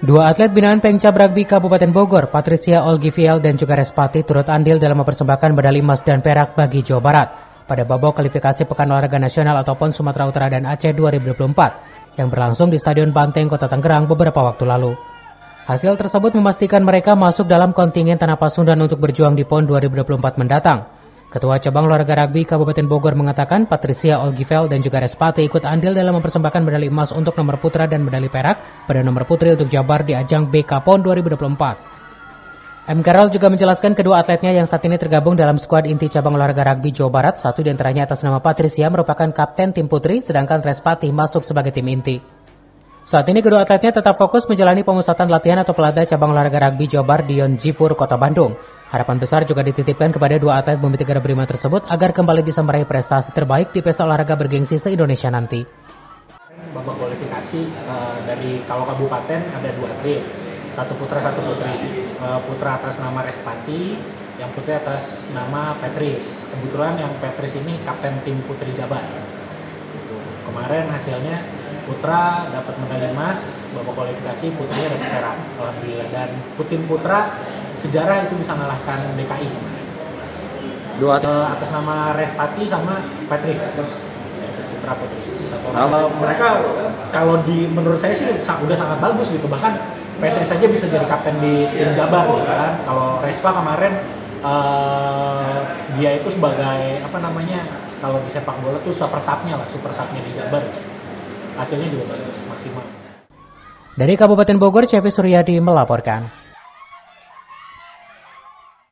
Dua atlet binaan Pengcap Rugby Kabupaten Bogor, Patricia Olgiviel dan juga Respati turut andil dalam mempersembahkan medali emas dan perak bagi Jawa Barat pada babak kualifikasi Pekan Olahraga Nasional ataupun Sumatera Utara dan Aceh 2024 yang berlangsung di Stadion Banteng, Kota Tangerang beberapa waktu lalu. Hasil tersebut memastikan mereka masuk dalam kontingen Tanah Pasundan untuk berjuang di PON 2024 mendatang. Ketua Cabang Olahraga Rugby Kabupaten Bogor mengatakan Patricia Olgiviel dan juga Respati ikut andil dalam mempersembahkan medali emas untuk nomor putra dan medali perak pada nomor putri untuk Jabar di ajang BK PON 2024. M. Carol juga menjelaskan kedua atletnya yang saat ini tergabung dalam skuad inti Cabang Olahraga Rugby Jawa Barat, satu diantaranya atas nama Patricia merupakan kapten tim putri, sedangkan Respati masuk sebagai tim inti. Saat ini kedua atletnya tetap fokus menjalani pemusatan latihan atau pelada Cabang Olahraga Rugby Jawa Barat di Yon Jifur, Kota Bandung. Harapan besar juga dititipkan kepada dua atlet bumi Tiga Prima tersebut agar kembali bisa meraih prestasi terbaik di pesta olahraga bergengsi se-Indonesia nanti. Babak kualifikasi dari kalau kabupaten ada dua atlet, satu putra satu putri. Putra atas nama Respati, yang putri atas nama Petris. Kebetulan yang Petris ini kapten tim putri Jabar. Kemarin hasilnya putra dapat medali emas, babak kualifikasi putrinya dapat perak. Alhamdulillah, dan tim putra sejarah itu bisa mengalahkan DKI. Dua atas nama Respati sama Petris, putra putri. Mereka kalau menurut saya sih udah sangat bagus gitu, bahkan Petris saja bisa jadi kapten di tim Jabar gitu kan. Kalau Respa kemarin dia itu sebagai kalau di sepak bola tuh super subnya di Jabar. Hasilnya juga bagus, maksimal. Dari Kabupaten Bogor, Cevi Suryadi melaporkan.